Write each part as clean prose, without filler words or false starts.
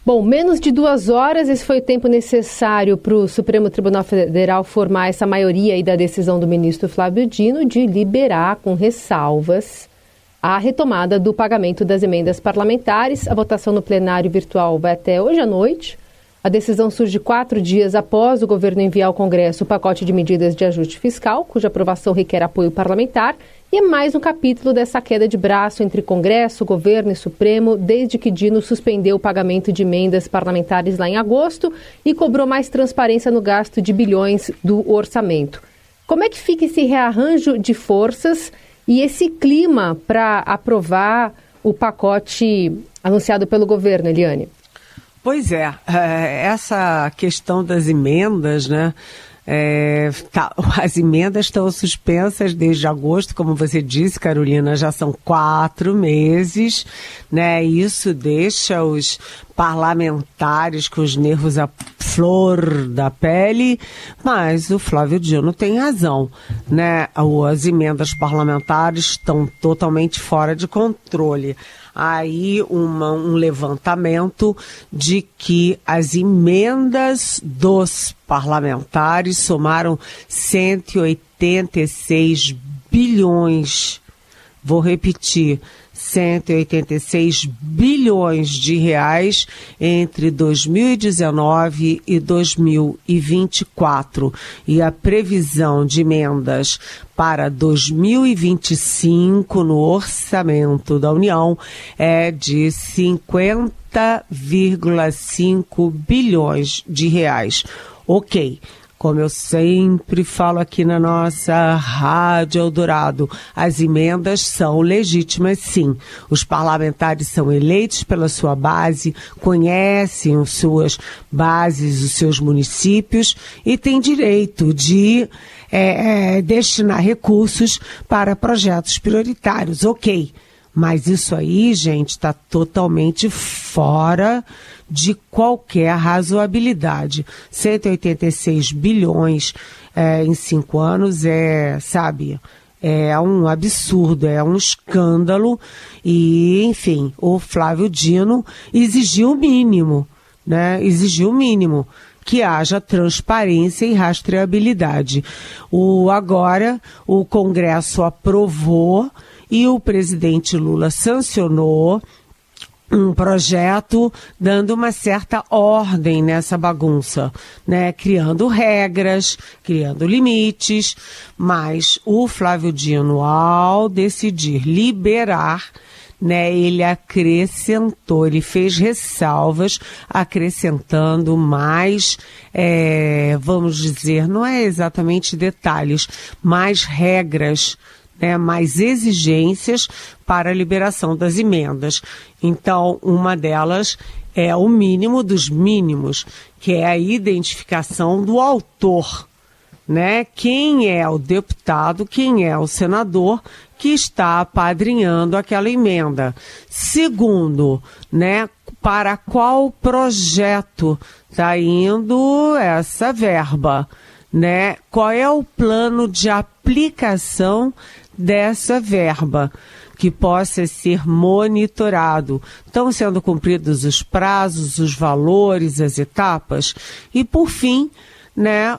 Bom, menos de 2 horas, esse foi o tempo necessário para o Supremo Tribunal Federal formar essa maioria aí da decisão do ministro Flávio Dino de liberar, com ressalvas, a retomada do pagamento das emendas parlamentares. A votação no plenário virtual vai até hoje à noite. A decisão surge 4 dias após o governo enviar ao Congresso o pacote de medidas de ajuste fiscal, cuja aprovação requer apoio parlamentar, e é mais um capítulo dessa queda de braço entre Congresso, governo e Supremo, desde que Dino suspendeu o pagamento de emendas parlamentares lá em agosto e cobrou mais transparência no gasto de bilhões do orçamento. Como é que fica esse rearranjo de forças e esse clima para aprovar o pacote anunciado pelo governo, Eliane? Pois é, essa questão das emendas, né? As emendas estão suspensas desde agosto, como você disse, Carolina, já são 4 meses, né? Isso deixa os parlamentares com os nervos à flor da pele, mas o Flávio Dino tem razão, né? As emendas parlamentares estão totalmente fora de controle. Aí um levantamento de que as emendas dos parlamentares somaram 186 bilhões. Vou repetir, 186 bilhões de reais entre 2019 e 2024. E a previsão de emendas para 2025 no orçamento da União é de 50,5 bilhões de reais. Ok. Como eu sempre falo aqui na nossa Rádio Eldorado, as emendas são legítimas, sim. Os parlamentares são eleitos pela sua base, conhecem as suas bases, os seus municípios e têm direito de destinar recursos para projetos prioritários, ok. Mas isso aí, gente, está totalmente fora de qualquer razoabilidade. 186 bilhões em 5 anos é um absurdo, é um escândalo. E, enfim, o Flávio Dino exigiu o mínimo, né? Exigiu o mínimo, que haja transparência e rastreabilidade. Agora, o Congresso aprovou e o presidente Lula sancionou um projeto dando uma certa ordem nessa bagunça, né? Criando regras, criando limites, mas o Flávio Dino, ao decidir liberar, né, ele acrescentou, ele fez ressalvas, acrescentando mais, vamos dizer, não é exatamente detalhes, mais regras, mais exigências para a liberação das emendas. Então, uma delas é o mínimo dos mínimos, que é a identificação do autor, né? Quem é o deputado, quem é o senador que está apadrinhando aquela emenda. Segundo, né, para qual projeto está indo essa verba, né? Qual é o plano de aplicação dessa verba, que possa ser monitorado. Estão sendo cumpridos os prazos, os valores, as etapas? E, por fim, né,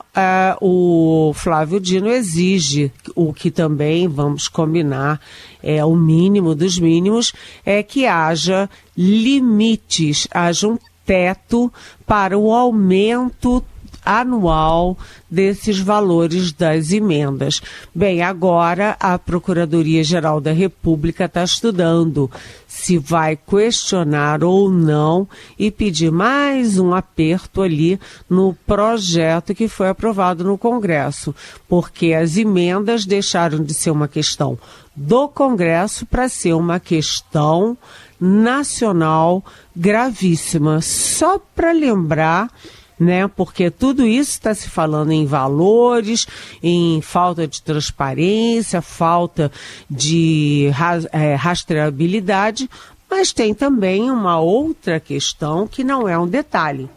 o Flávio Dino exige, o que também, vamos combinar, é o mínimo dos mínimos, é que haja limites, haja um teto para o aumento anual desses valores das emendas. Bem, agora a Procuradoria-Geral da República está estudando se vai questionar ou não e pedir mais um aperto ali no projeto que foi aprovado no Congresso, porque as emendas deixaram de ser uma questão do Congresso para ser uma questão nacional gravíssima. Só para lembrar, né? Porque tudo isso está se falando em valores, em falta de transparência, falta de rastreabilidade, mas tem também uma outra questão que não é um detalhe,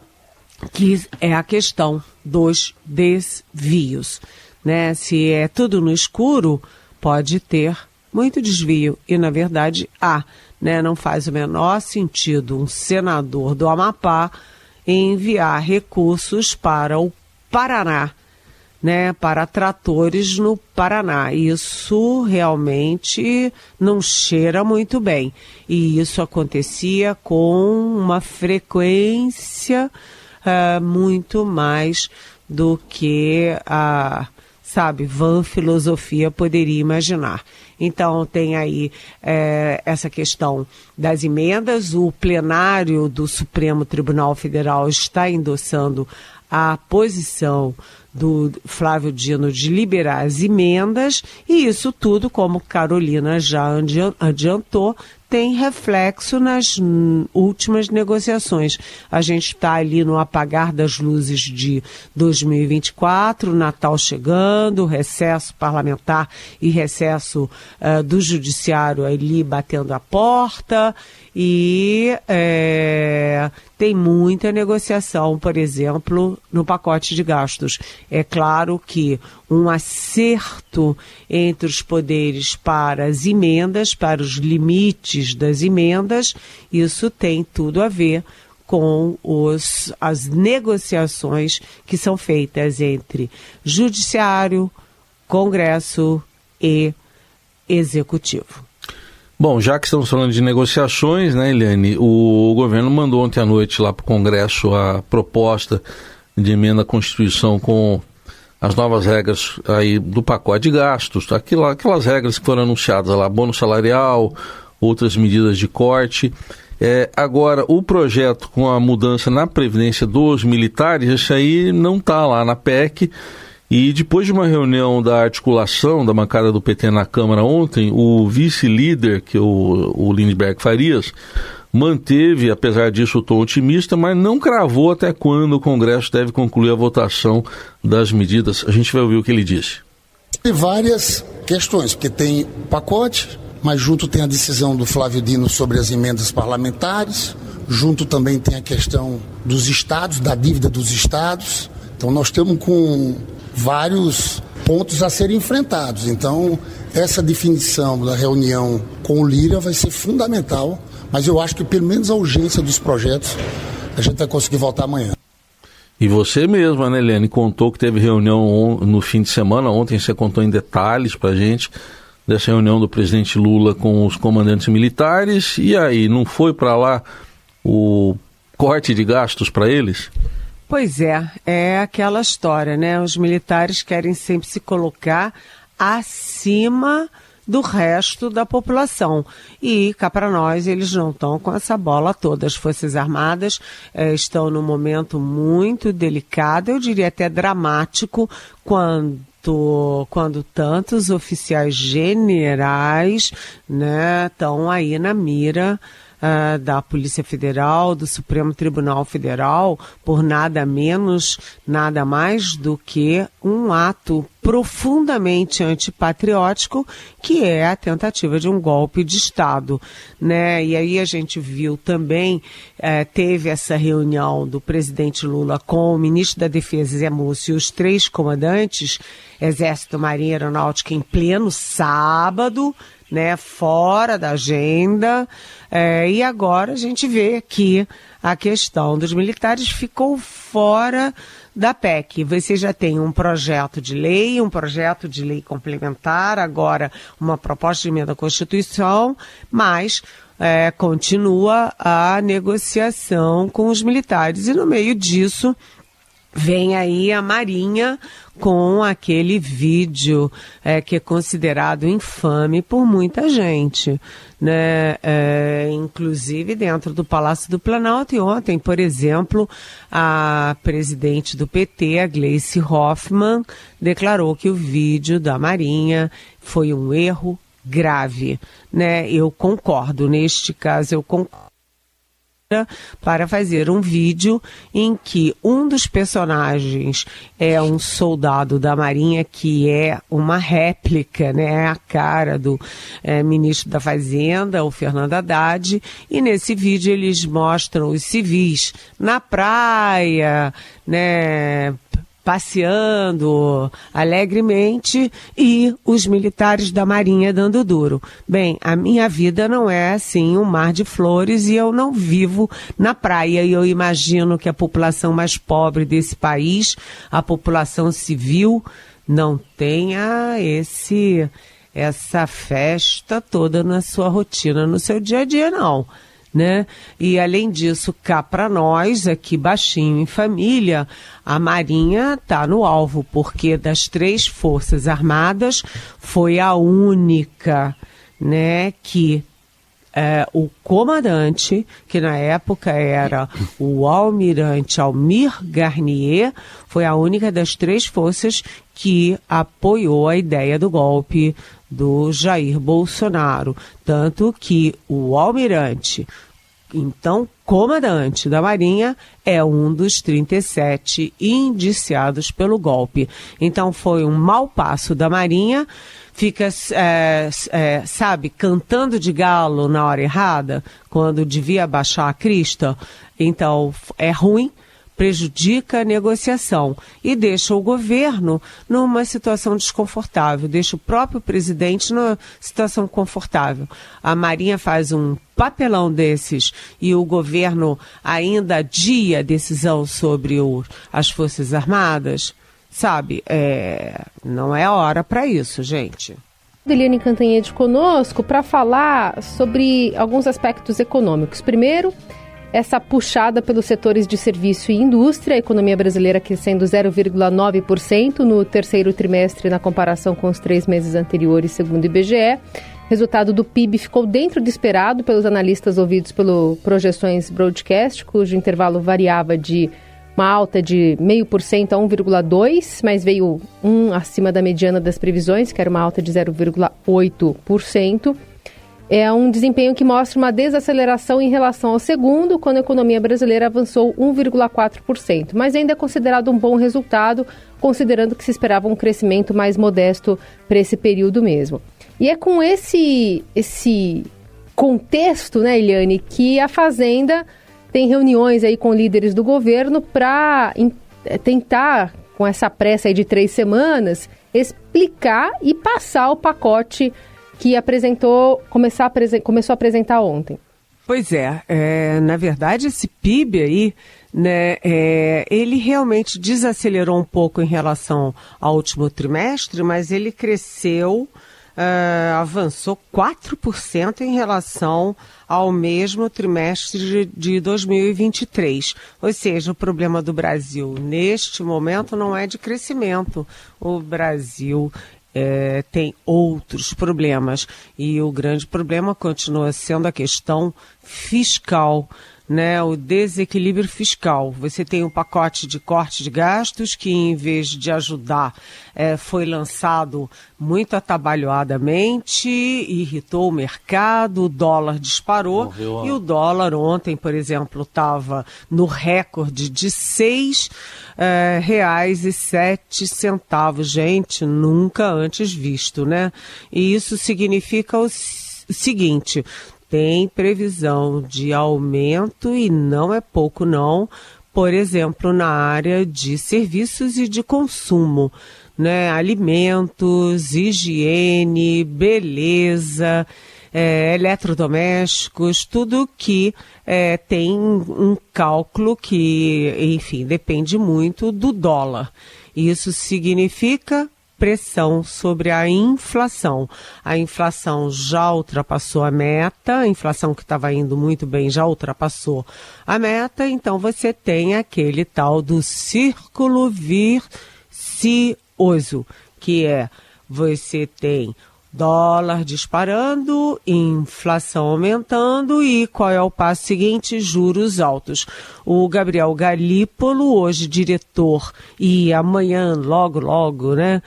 que é a questão dos desvios, né? Se é tudo no escuro, pode ter muito desvio. E, na verdade, há, né? Não faz o menor sentido um senador do Amapá enviar recursos para o Paraná, né, para tratores no Paraná. Isso realmente não cheira muito bem. E isso acontecia com uma frequência muito mais do que a, vã filosofia poderia imaginar. Então tem aí essa questão das emendas. O plenário do Supremo Tribunal Federal está endossando a posição do Flávio Dino de liberar as emendas, e isso tudo, como Carolina já adiantou, tem reflexo nas últimas negociações. A gente está ali no apagar das luzes de 2024, Natal chegando, recesso parlamentar e recesso do judiciário ali batendo a porta, e tem muita negociação, por exemplo, no pacote de gastos. É claro que um acerto entre os poderes para as emendas, para os limites das emendas, isso tem tudo a ver com as negociações que são feitas entre Judiciário, Congresso e Executivo. Bom, já que estamos falando de negociações, né, Eliane, o governo mandou ontem à noite lá para o Congresso a proposta de emenda à Constituição com as novas regras aí do pacote de gastos, aquelas regras que foram anunciadas lá, bônus salarial, outras medidas de corte. Agora, o projeto com a mudança na Previdência dos militares, isso aí não está lá na PEC. E depois de uma reunião da articulação da bancada do PT na Câmara ontem, o vice-líder, que é o Lindbergh Farias, manteve, apesar disso, o tom otimista, mas não cravou até quando o Congresso deve concluir a votação das medidas. A gente vai ouvir o que ele disse. Tem várias questões, porque tem o pacote, mas junto tem a decisão do Flávio Dino sobre as emendas parlamentares, junto também tem a questão dos estados, da dívida dos estados. Então nós temos com vários pontos a serem enfrentados. Então, essa definição da reunião com o Lira vai ser fundamental, mas eu acho que pelo menos a urgência dos projetos a gente vai conseguir voltar amanhã. E você mesma, né, Eliane, contou que teve reunião no fim de semana, ontem você contou em detalhes pra gente dessa reunião do presidente Lula com os comandantes militares, e aí, não foi para lá o corte de gastos para eles? Pois é aquela história, né? Os militares querem sempre se colocar acima do resto da população. E cá para nós, eles não estão com essa bola toda. As Forças Armadas estão num momento muito delicado, eu diria até dramático, quando tantos oficiais generais, né, estão aí na mira da Polícia Federal, do Supremo Tribunal Federal, por nada menos, nada mais do que um ato profundamente antipatriótico, que é a tentativa de um golpe de Estado, né? E aí a gente viu também, teve essa reunião do presidente Lula com o ministro da Defesa, Zé Múcio, e os 3 comandantes, Exército, Marinha e Aeronáutica, em pleno sábado, né, fora da agenda, e agora a gente vê que a questão dos militares ficou fora da PEC. Você já tem um projeto de lei complementar, agora uma proposta de emenda à Constituição, mas continua a negociação com os militares. E no meio disso vem aí a Marinha com aquele vídeo que é considerado infame por muita gente, né? Inclusive dentro do Palácio do Planalto. E ontem, por exemplo, a presidente do PT, a Gleice Hoffmann, declarou que o vídeo da Marinha foi um erro grave, né? Eu concordo, neste caso eu concordo, para fazer um vídeo em que um dos personagens é um soldado da Marinha que é uma réplica, né, a cara do ministro da Fazenda, o Fernando Haddad, e nesse vídeo eles mostram os civis na praia, né, passeando alegremente e os militares da Marinha dando duro. Bem, a minha vida não é assim um mar de flores e eu não vivo na praia. E eu imagino que a população mais pobre desse país, a população civil, não tenha essa festa toda na sua rotina, no seu dia a dia, não. Né? E além disso, cá para nós, aqui baixinho em família, a Marinha está no alvo, porque das 3 Forças Armadas foi a única, né, que o comandante, que na época era o almirante Almir Garnier, foi a única das 3 forças que apoiou a ideia do golpe do Jair Bolsonaro. Tanto que o almirante, então comandante da Marinha, é um dos 37 indiciados pelo golpe. Então foi um mau passo da Marinha, fica, sabe, cantando de galo na hora errada, quando devia baixar a crista. Então é ruim, prejudica a negociação e deixa o governo numa situação desconfortável, deixa o próprio presidente numa situação confortável. A Marinha faz um papelão desses e o governo ainda adia a decisão sobre as Forças Armadas, sabe? Não é hora para isso, gente. Eliane Cantanhede conosco para falar sobre alguns aspectos econômicos. Primeiro, essa puxada pelos setores de serviço e indústria, a economia brasileira crescendo 0,9% no terceiro trimestre na comparação com os 3 meses anteriores, segundo o IBGE. Resultado do PIB ficou dentro do esperado pelos analistas ouvidos pelo Projeções Broadcast, cujo intervalo variava de uma alta de 0,5% a 1,2%, mas veio acima da mediana das previsões, que era uma alta de 0,8%. É um desempenho que mostra uma desaceleração em relação ao segundo, quando a economia brasileira avançou 1,4%, mas ainda é considerado um bom resultado, considerando que se esperava um crescimento mais modesto para esse período mesmo. E é com esse contexto, né, Eliane, que a Fazenda tem reuniões aí com líderes do governo para tentar, com essa pressa aí de 3 semanas, explicar e passar o pacote que começou a apresentar ontem. Pois na verdade esse PIB aí, né, ele realmente desacelerou um pouco em relação ao último trimestre, mas ele cresceu, avançou 4% em relação ao mesmo trimestre de 2023. Ou seja, o problema do Brasil neste momento não é de crescimento. O Brasil tem outros problemas e o grande problema continua sendo a questão fiscal, né? O desequilíbrio fiscal. Você tem um pacote de corte de gastos que, em vez de ajudar, foi lançado muito atabalhoadamente, irritou o mercado, o dólar disparou. E o dólar ontem, por exemplo, estava no recorde de R$6,07, gente, nunca antes visto, né? E isso significa o seguinte: tem previsão de aumento, e não é pouco não, por exemplo, na área de serviços e de consumo, né? Alimentos, higiene, beleza, eletrodomésticos, tudo que tem um cálculo que, enfim, depende muito do dólar. Isso significa pressão sobre a inflação. A inflação já ultrapassou a meta, a inflação que estava indo muito bem já ultrapassou a meta, então você tem aquele tal do círculo vicioso, que você tem dólar disparando, inflação aumentando e qual é o passo seguinte? Juros altos. O Gabriel Galípolo, hoje diretor, e amanhã, logo, né,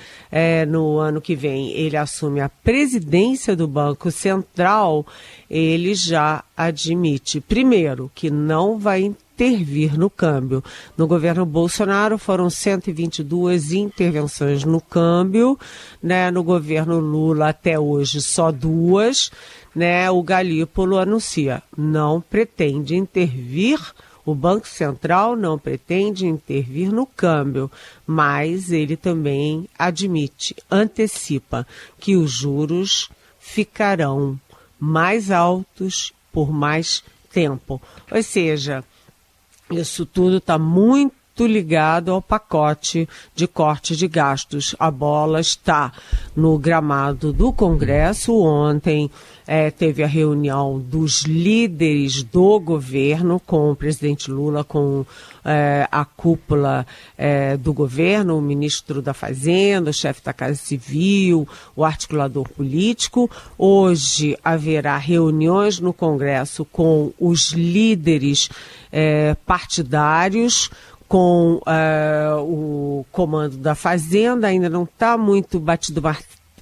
no ano que vem, ele assume a presidência do Banco Central. Ele já admite, primeiro, que não vai intervir no câmbio. No governo Bolsonaro foram 122 intervenções no câmbio, né? No governo Lula até hoje só 2, né? O Galípolo anuncia, não pretende intervir O Banco Central não pretende intervir no câmbio, mas ele também antecipa que os juros ficarão mais altos por mais tempo. Ou seja, isso tudo está muito ligado ao pacote de corte de gastos. A bola está no gramado do Congresso. Ontem teve a reunião dos líderes do governo com o presidente Lula, com a cúpula do governo, o ministro da Fazenda, o chefe da Casa Civil, o articulador político. Hoje haverá reuniões no Congresso com os líderes partidários, com o comando da Fazenda. Ainda não está muito batido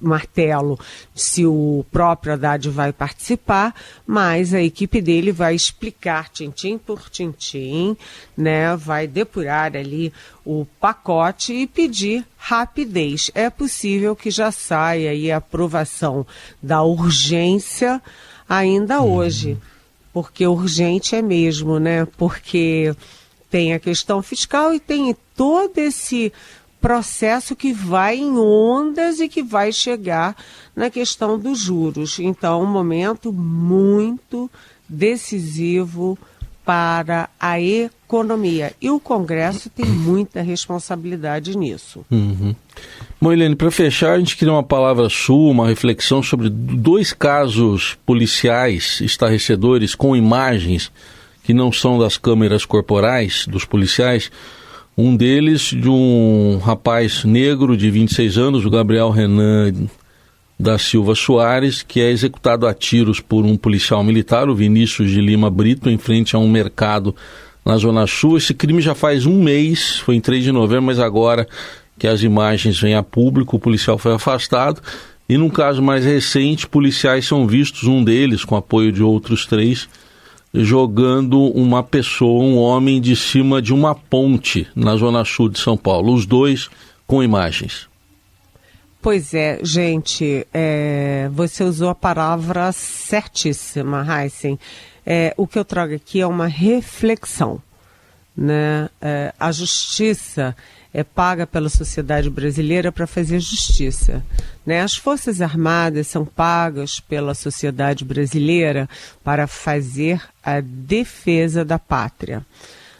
martelo se o próprio Haddad vai participar, mas a equipe dele vai explicar tintim por tintim, né? Vai depurar ali o pacote e pedir rapidez. É possível que já saia aí a aprovação da urgência ainda hoje, porque urgente é mesmo, né? Porque tem a questão fiscal e tem todo esse processo que vai em ondas e que vai chegar na questão dos juros. Então, um momento muito decisivo para a economia. E o Congresso tem muita responsabilidade nisso. Bom, Eliane, para fechar, a gente queria uma palavra sua, uma reflexão sobre 2 casos policiais estarrecedores com imagens que não são das câmeras corporais dos policiais. Um deles de um rapaz negro de 26 anos, o Gabriel Renan da Silva Soares, que é executado a tiros por um policial militar, o Vinícius de Lima Brito, em frente a um mercado na Zona Sul. Esse crime já faz um mês, foi em 3 de novembro, mas agora que as imagens vêm a público, o policial foi afastado. E num caso mais recente, policiais são vistos, um deles com apoio de outros 3, jogando uma pessoa, um homem, de cima de uma ponte na Zona Sul de São Paulo. Os 2 com imagens. Pois é, gente, você usou a palavra certíssima, Heisen. O que eu trago aqui é uma reflexão, né? A justiça é paga pela sociedade brasileira para fazer justiça, né? As Forças Armadas são pagas pela sociedade brasileira para fazer a defesa da pátria,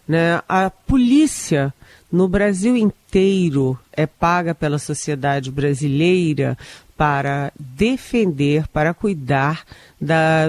né? A polícia no Brasil inteiro é paga pela sociedade brasileira para defender, para cuidar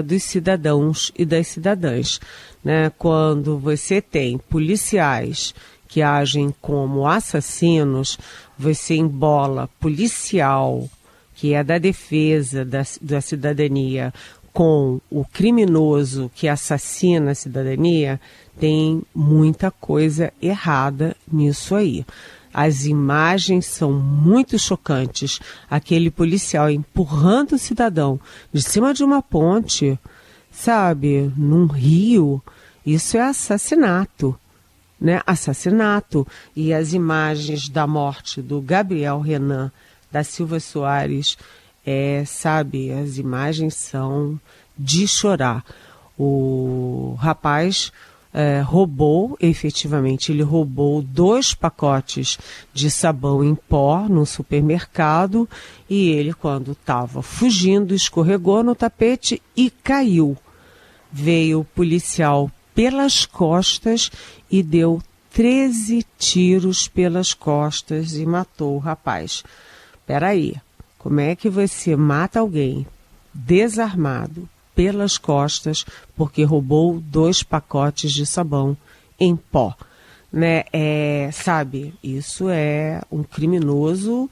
dos cidadãos e das cidadãs, né? Quando você tem policiais que agem como assassinos, você embola policial, que é da defesa da cidadania, com o criminoso que assassina a cidadania, tem muita coisa errada nisso aí. As imagens são muito chocantes. Aquele policial empurrando o cidadão de cima de uma ponte, sabe, num rio, isso é assassinato. Né, assassinato. E as imagens da morte do Gabriel Renan da Silva Soares, sabe, as imagens são de chorar. O rapaz efetivamente, ele roubou 2 pacotes de sabão em pó no supermercado e ele, quando estava fugindo, escorregou no tapete e caiu. Veio o policial pelas costas e deu 13 tiros pelas costas e matou o rapaz. Peraí, como é que você mata alguém desarmado pelas costas porque roubou 2 pacotes de sabão em pó? Né? Sabe, isso é um criminoso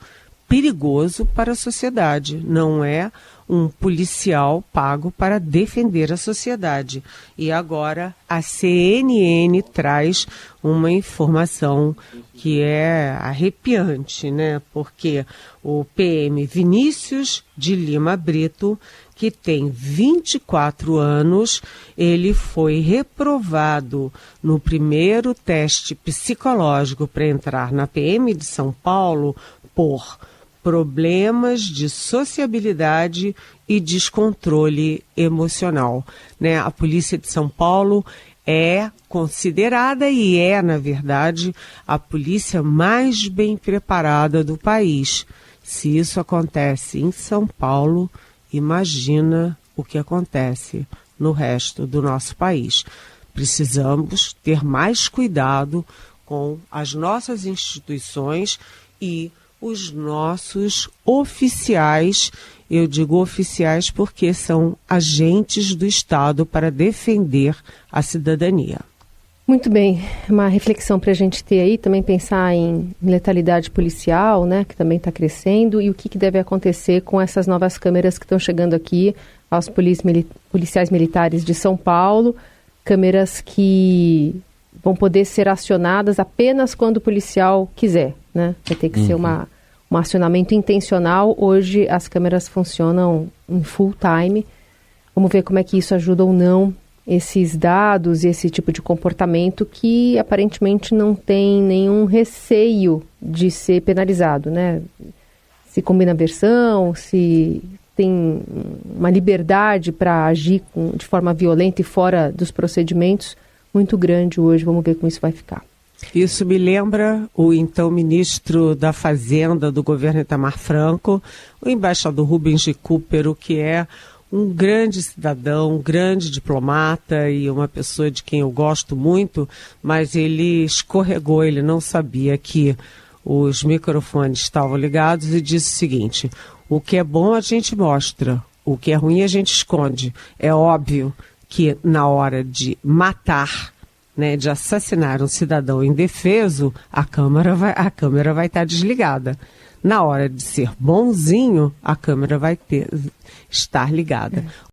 perigoso para a sociedade, não é um policial pago para defender a sociedade. E agora a CNN traz uma informação que é arrepiante, né? Porque o PM Vinícius de Lima Brito, que tem 24 anos, ele foi reprovado no primeiro teste psicológico para entrar na PM de São Paulo por problemas de sociabilidade e descontrole emocional, né? A polícia de São Paulo é considerada e é, na verdade, a polícia mais bem preparada do país. Se isso acontece em São Paulo, imagina o que acontece no resto do nosso país. Precisamos ter mais cuidado com as nossas instituições e os nossos oficiais. Eu digo oficiais porque são agentes do Estado para defender a cidadania. Muito bem, uma reflexão para a gente ter aí, também pensar em letalidade policial, né, que também está crescendo, e o que deve acontecer com essas novas câmeras que estão chegando aqui aos policiais militares de São Paulo, câmeras que vão poder ser acionadas apenas quando o policial quiser, né? Vai ter que ser um acionamento intencional. Hoje as câmeras funcionam em full time. Vamos ver como é que isso ajuda ou não esses dados e esse tipo de comportamento que aparentemente não tem nenhum receio de ser penalizado, né? Se combina a versão, se tem uma liberdade para agir de forma violenta e fora dos procedimentos muito grande hoje. Vamos ver como isso vai ficar. Isso me lembra o então ministro da Fazenda do governo Itamar Franco, o embaixador Rubens de Cúpero, que é um grande cidadão, um grande diplomata e uma pessoa de quem eu gosto muito, mas ele escorregou, ele não sabia que os microfones estavam ligados e disse o seguinte: o que é bom a gente mostra, o que é ruim a gente esconde. É óbvio que na hora de matar, né, de assassinar um cidadão indefeso, a câmera vai estar desligada. Na hora de ser bonzinho, a câmera vai estar ligada.